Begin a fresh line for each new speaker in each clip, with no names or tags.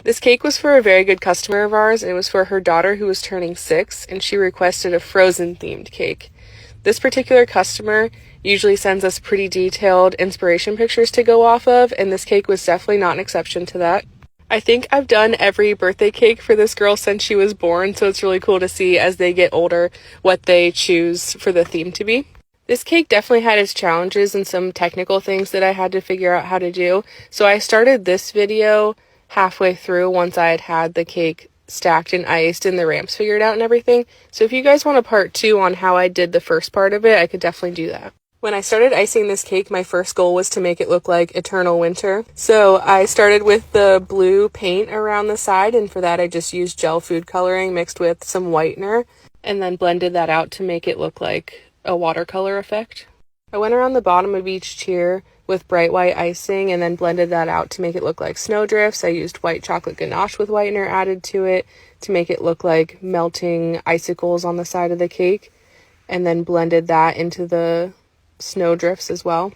This cake was for a very good customer of ours. It was for her daughter who was turning 6, and she requested a Frozen themed cake. This particular customer usually sends us pretty detailed inspiration pictures to go off of, and this cake was definitely not an exception to that. I think I've done every birthday cake for this girl since she was born, so it's really cool to see as they get older what they choose for the theme to be. This cake definitely had its challenges and some technical things that I had to figure out how to do, so I started this video halfway through once I had the cake stacked and iced and the ramps figured out and everything. So if you guys want a part 2 on how I did the first part of it, I could definitely do that. When I started icing this cake, my first goal was to make it look like eternal winter. So I started with the blue paint around the side, and for that I just used gel food coloring mixed with some whitener and then blended that out to make it look like a watercolor effect. I went around the bottom of each tier with bright white icing and then blended that out to make it look like snowdrifts. I used white chocolate ganache with whitener added to it to make it look like melting icicles on the side of the cake, and then blended that into the snowdrifts as well.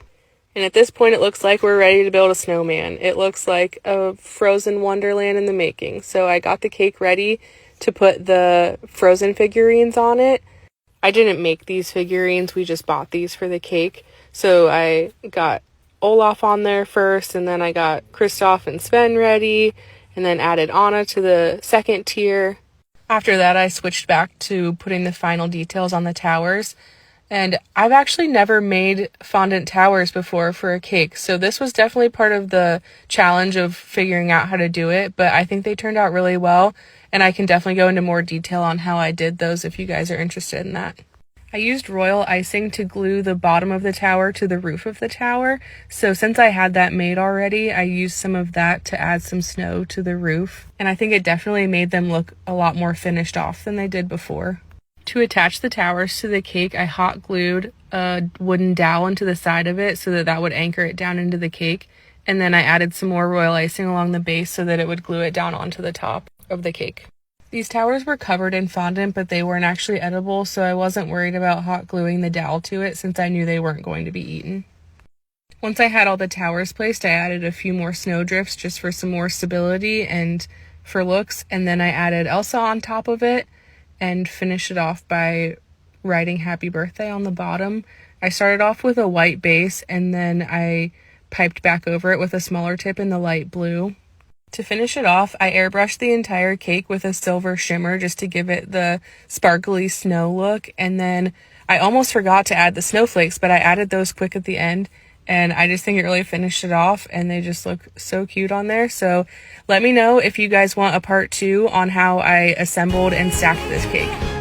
And at this point it looks like we're ready to build a snowman. It looks like a frozen wonderland in the making. So I got the cake ready to put the Frozen figurines on it. I didn't make these figurines, we just bought these for the cake. So I got Olaf on there first, and then I got Kristoff and Sven ready, and then added Anna to the second tier. After that I switched back to putting the final details on the towers. And I've actually never made fondant towers before for a cake, so this was definitely part of the challenge of figuring out how to do it, but I think they turned out really well, and I can definitely go into more detail on how I did those if you guys are interested in that. I used royal icing to glue the bottom of the tower to the roof of the tower, so since I had that made already, I used some of that to add some snow to the roof, and I think it definitely made them look a lot more finished off than they did before. To attach the towers to the cake, I hot glued a wooden dowel into the side of it so that would anchor it down into the cake, and then I added some more royal icing along the base so that it would glue it down onto the top of the cake. These towers were covered in fondant, but they weren't actually edible, so I wasn't worried about hot gluing the dowel to it since I knew they weren't going to be eaten. Once I had all the towers placed, I added a few more snowdrifts just for some more stability and for looks, and then I added Elsa on top of it and finished it off by writing happy birthday on the bottom. I started off with a white base and then I piped back over it with a smaller tip in the light blue. To finish it off, I airbrushed the entire cake with a silver shimmer just to give it the sparkly snow look, and then I almost forgot to add the snowflakes, but I added those quick at the end, and I just think it really finished it off, and they just look so cute on there. So let me know if you guys want a part 2 on how I assembled and stacked this cake.